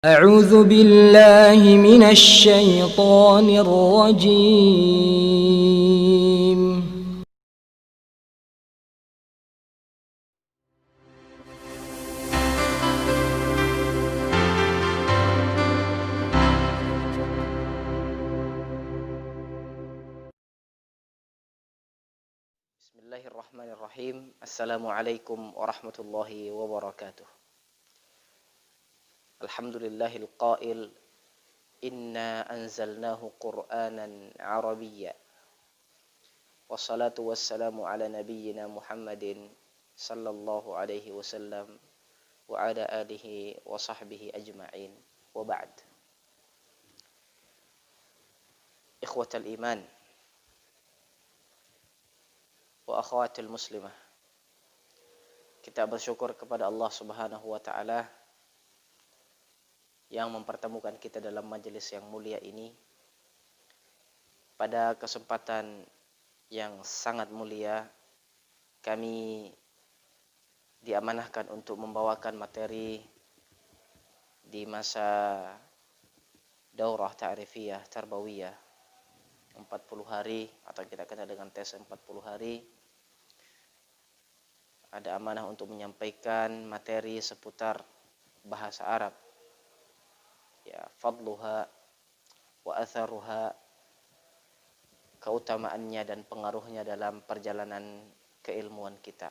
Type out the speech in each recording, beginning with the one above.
أعوذ بالله من الشيطان الرجيم. Bismillahirrahmanirrahim. Assalamualaikum warahmatullahi wabarakatuh. Alhamdulillahil qail inna anzalnahu qur'anan arabiyya. Wassalatu wassalamu ala nabiyyina Muhammadin sallallahu alaihi wasallam wa ala alihi wa sahbihi ajma'in. Wa ba'd. Ikhwatal iman wa akhawatil muslimah. Kita bersyukur kepada Allah Subhanahu wa taala yang mempertemukan kita dalam majelis yang mulia ini pada kesempatan yang sangat mulia. Kami diamanahkan untuk membawakan materi di masa daurah ta'rifiyah tarbawiyah 40 hari atau kita kenal dengan tes 40 hari. Ada amanah untuk menyampaikan materi seputar bahasa Arab, ya, fadluha wa atharuha, keutamaannya dan pengaruhnya dalam perjalanan keilmuan kita,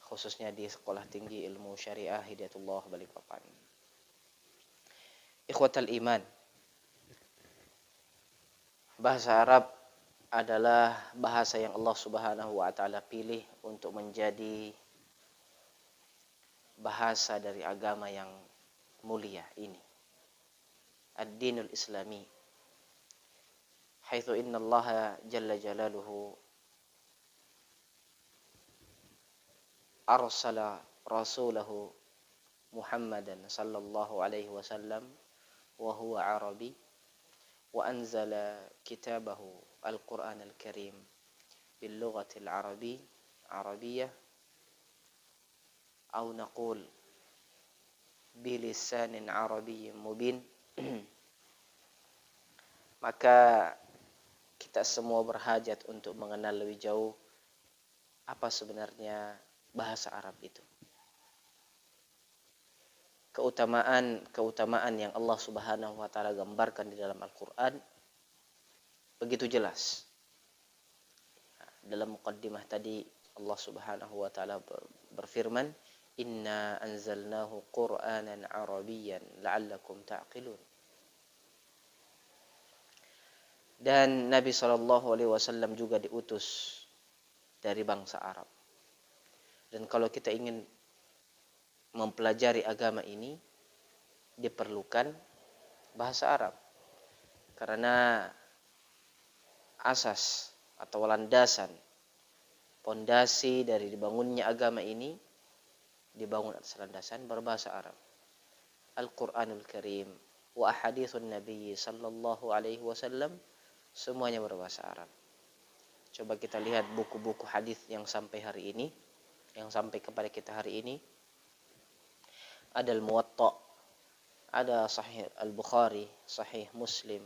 khususnya di Sekolah Tinggi Ilmu Syariah Hidayatullah Balikpapan. Ikhwatal iman, bahasa Arab adalah bahasa yang Allah Subhanahu wa taala pilih untuk menjadi bahasa dari agama yang mulia ini, ad-dinul islami. Haitsu inna Allah jalla jalaluhu arsala rasulahu Muhammadan sallallahu alaihi wasallam wa huwa arabi wa anzala kitabahu al-Qur'an al-Karim bil lughati al-arabiyyah aw naqul bilisanin arabiyyin mubin. Maka kita semua berhajat untuk mengenal lebih jauh apa sebenarnya bahasa Arab itu. Keutamaan yang Allah Subhanahu wa taala gambarkan di dalam Al-Qur'an begitu jelas. Dalam muqaddimah tadi Allah Subhanahu wa taala berfirman, "Inna anzalnahu Qur'anan Arabiyyan la'allakum ta'qilun." Dan Nabi sallallahu alaihi wasallam juga diutus dari bangsa Arab. Dan kalau kita ingin mempelajari agama ini, diperlukan bahasa Arab. Karena asas atau landasan, pondasi dari dibangunnya agama ini dibangun atas landasan berbahasa Arab. Al-Qur'anul Karim wa ahaditsun Nabi sallallahu alaihi wasallam semuanya berbahasa Arab. Coba kita lihat buku-buku hadis yang sampai hari ini, yang sampai kepada kita hari ini. Ada Al-Muwatta, ada Sahih Al-Bukhari, Sahih Muslim,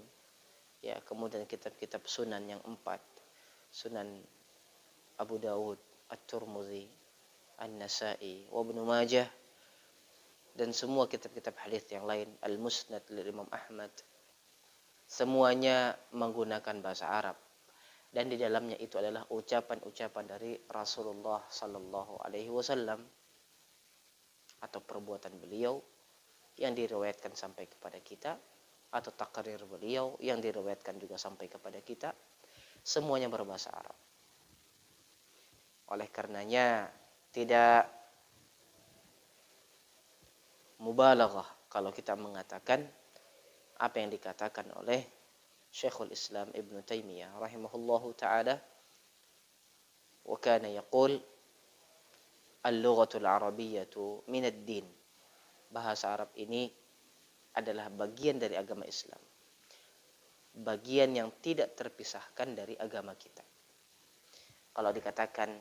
ya, kemudian kitab-kitab sunan yang 4, Sunan Abu Dawud, At-Tirmidzi, An-Nasa'i, wa Ibnu Majah, dan semua kitab-kitab hadis yang lain, Al-Musnad li Imam Ahmad, semuanya menggunakan bahasa Arab. Dan di dalamnya itu adalah ucapan-ucapan dari Rasulullah sallallahu alaihi wasallam atau perbuatan beliau yang diriwayatkan sampai kepada kita, atau takrir beliau yang diriwayatkan juga sampai kepada kita, semuanya berbahasa Arab. Oleh karenanya tidak mubalaghah kalau kita mengatakan apa yang dikatakan oleh Syekhul Islam Ibn Taimiyah rahimahullahu ta'ala, wa kana yaqul al-lughatul arabiyyatu minad din. Bahasa Arab ini adalah bagian dari agama Islam, bagian yang tidak terpisahkan dari agama kita. Kalau dikatakan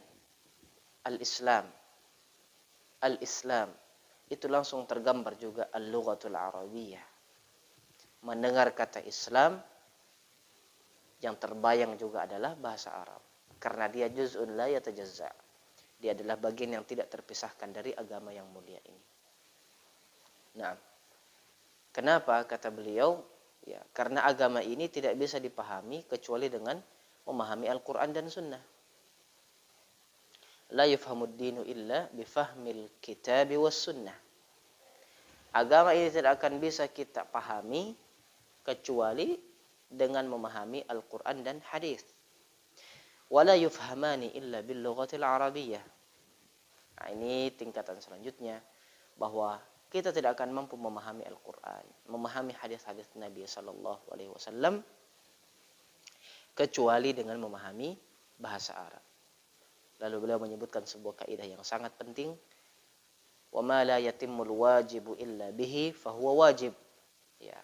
al-Islam itu langsung tergambar juga al-lughatul arabiyyah. Mendengar kata Islam, yang terbayang juga adalah bahasa Arab. Karena dia juz'un la yatajazza. Dia adalah bagian yang tidak terpisahkan dari agama yang mulia ini. Nah, kenapa kata beliau? Ya, karena agama ini tidak bisa dipahami kecuali dengan memahami Al-Quran dan Sunnah. La yufhamud dinu illa bifahmil kitabi was sunnah. Agama ini tidak akan bisa kita pahami kecuali dengan memahami Al-Quran dan hadis. Wala yufhamani illa bil lughatil arabiyyah. Nah, ini tingkatan selanjutnya, bahwa kita tidak akan mampu memahami Al-Quran, memahami hadis-hadis Nabi Sallallahu Alaihi Wasallam kecuali dengan memahami bahasa Arab. Lalu beliau menyebutkan sebuah kaidah yang sangat penting, wa ma la yatimmul wajibu illa bihi fahuwa wajib. Ya.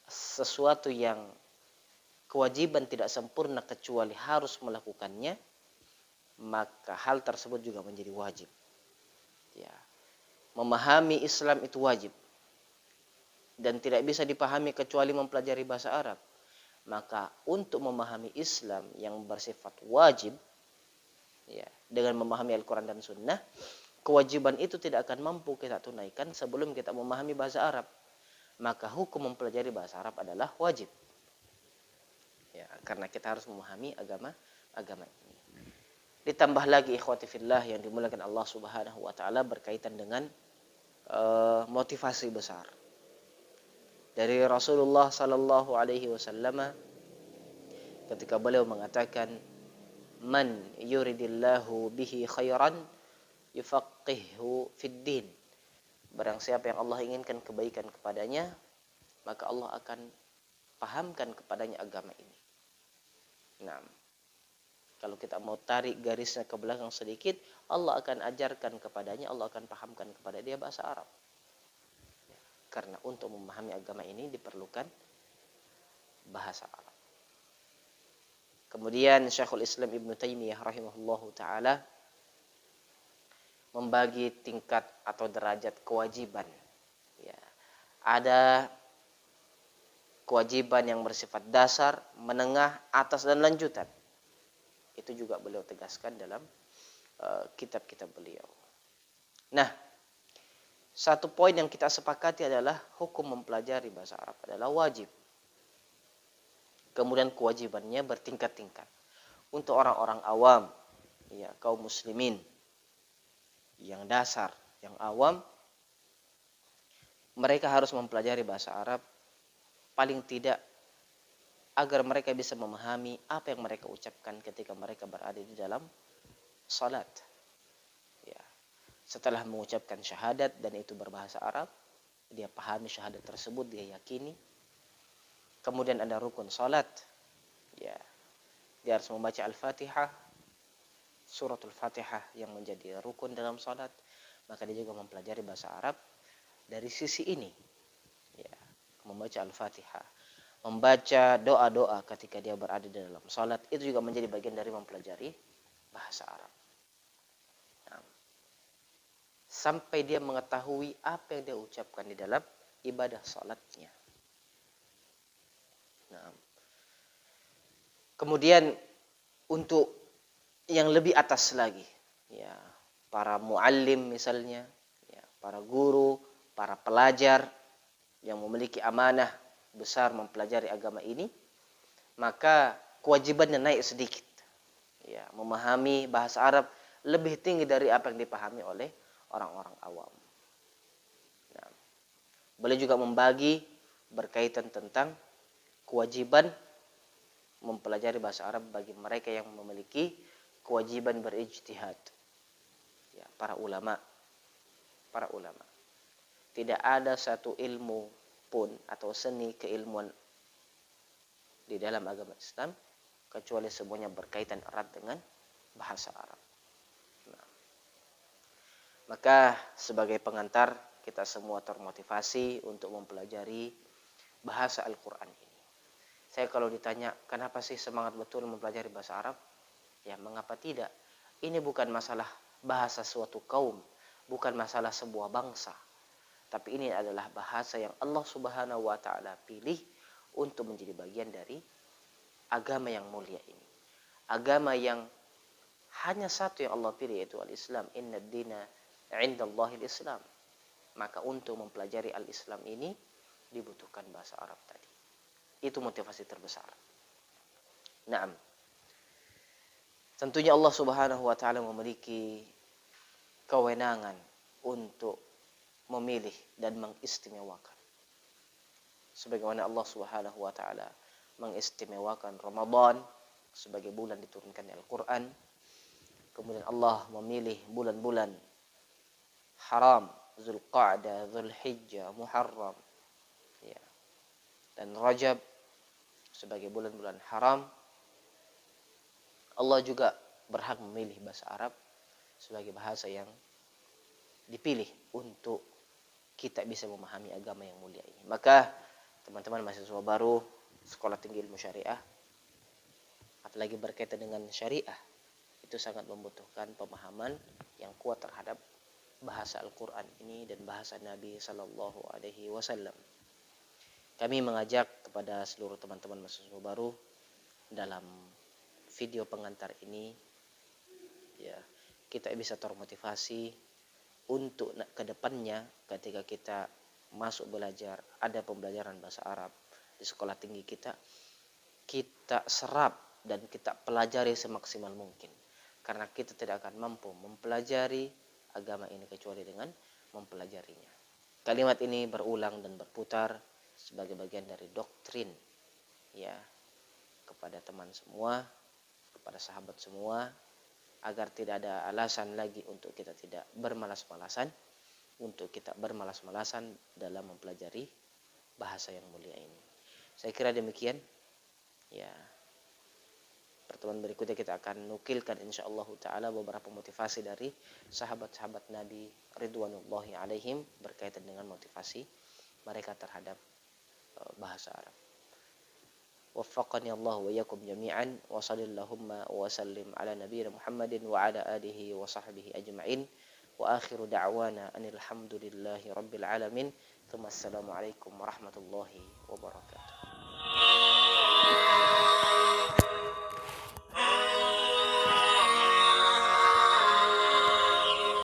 Sesuatu yang kewajiban tidak sempurna kecuali harus melakukannya, maka hal tersebut juga menjadi wajib. Ya. Memahami Islam itu wajib dan tidak bisa dipahami kecuali mempelajari bahasa Arab. Maka untuk memahami Islam yang bersifat wajib, ya, dengan memahami Al-Quran dan Sunnah, kewajiban itu tidak akan mampu kita tunaikan sebelum kita memahami bahasa Arab. Maka hukum mempelajari bahasa Arab adalah wajib. Ya, karena kita harus memahami agama ini. Ditambah lagi ikhwati fillah yang dimuliakan Allah Subhanahu wa taala berkaitan dengan motivasi besar dari Rasulullah sallallahu alaihi wasallam ketika beliau mengatakan, man yuridillahu bihi khairan yufaqihhu fid din. Barang siapa yang Allah inginkan kebaikan kepadanya, maka Allah akan pahamkan kepadanya agama ini. Nah, kalau kita mau tarik garisnya ke belakang sedikit, Allah akan ajarkan kepadanya, Allah akan pahamkan kepada dia bahasa Arab. Karena untuk memahami agama ini diperlukan bahasa Arab. Kemudian Syekhul Islam Ibnu Taimiyah rahimahullahu taala membagi tingkat atau derajat kewajiban. Ya. Ada kewajiban yang bersifat dasar, menengah, atas dan lanjutan. Itu juga beliau tegaskan dalam kitab-kitab beliau. Nah, satu poin yang kita sepakati adalah hukum mempelajari bahasa Arab adalah wajib. Kemudian kewajibannya bertingkat-tingkat. Untuk orang-orang awam, ya, kaum muslimin yang dasar, yang awam, mereka harus mempelajari bahasa Arab paling tidak agar mereka bisa memahami apa yang mereka ucapkan ketika mereka berada di dalam salat. Ya. Setelah mengucapkan syahadat dan itu berbahasa Arab, dia pahami syahadat tersebut, dia yakini. Kemudian ada rukun salat. Ya. Dia harus membaca Al-Fatihah, suratul Fatihah yang menjadi rukun dalam salat. Maka dia juga mempelajari bahasa Arab dari sisi ini. Ya. Membaca Al-Fatihah, membaca doa-doa ketika dia berada di dalam salat, itu juga menjadi bagian dari mempelajari bahasa Arab. Nah, sampai dia mengetahui apa yang dia ucapkan di dalam ibadah salatnya. Nah, kemudian untuk yang lebih atas lagi, ya, para muallim misalnya, ya, para guru, para pelajar yang memiliki amanah besar mempelajari agama ini, maka kewajibannya naik sedikit. Ya, memahami bahasa Arab lebih tinggi dari apa yang dipahami oleh orang-orang awam. Nah, boleh juga membagi berkaitan tentang kewajiban mempelajari bahasa Arab bagi mereka yang memiliki kewajiban berijtihad. Ya, para ulama. Tidak ada satu ilmu pun atau seni keilmuan di dalam agama Islam kecuali semuanya berkaitan erat dengan bahasa Arab. Nah, maka sebagai pengantar kita semua termotivasi untuk mempelajari bahasa Al-Quran ini. Saya kalau ditanya kenapa sih semangat betul mempelajari bahasa Arab? Ya, mengapa tidak? Ini bukan masalah bahasa suatu kaum, bukan masalah sebuah bangsa, tapi ini adalah bahasa yang Allah Subhanahu wa taala pilih untuk menjadi bagian dari agama yang mulia ini. Agama yang hanya satu yang Allah pilih, yaitu al-Islam. Inna ad-dina 'indallahi al-Islam. Maka untuk mempelajari al-Islam ini dibutuhkan bahasa Arab tadi. Itu motivasi terbesar. Naam. Tentunya Allah Subhanahu wa taala memiliki kewenangan untuk memilih dan mengistimewakan. Sebagaimana Allah Subhanahu wa taala mengistimewakan Ramadan sebagai bulan diturunkannya Al-Qur'an. Kemudian Allah memilih bulan-bulan haram, Zulqa'dah, Zulhijjah, Muharram, ya, dan Rajab sebagai bulan-bulan haram. Allah juga berhak memilih bahasa Arab sebagai bahasa yang dipilih untuk kita bisa memahami agama yang mulia ini. Maka teman-teman mahasiswa baru Sekolah Tinggi Ilmu Syariah, apalagi berkaitan dengan syariah, itu sangat membutuhkan pemahaman yang kuat terhadap bahasa Al-Quran ini dan bahasa Nabi Sallallahu Alaihi Wasallam. Kami mengajak kepada seluruh teman-teman mahasiswa baru dalam video pengantar ini, ya, kita bisa termotivasi untuk ke depannya ketika kita masuk belajar, ada pembelajaran bahasa Arab di sekolah tinggi kita serap dan kita pelajari semaksimal mungkin. Karena kita tidak akan mampu mempelajari agama ini kecuali dengan mempelajarinya. Kalimat ini berulang dan berputar sebagai bagian dari doktrin, ya, kepada teman semua, kepada sahabat semua, agar tidak ada alasan lagi untuk kita tidak bermalas-malasan, dalam mempelajari bahasa yang mulia ini. Saya kira demikian, ya. Pertemuan berikutnya kita akan nukilkan insyaallah ta'ala beberapa motivasi dari sahabat-sahabat Nabi Ridwanullahi alaihim berkaitan dengan motivasi mereka terhadap bahasa Arab. Waffaqani Allah wa iyyakum jami'an wa sallallahu wa sallim ala nabiyyina Muhammadin wa ala alihi wa sahbihi ajma'in wa akhiru da'wana anil hamdulillahi rabbil alamin. Assalamualaikum warahmatullahi wabarakatuh.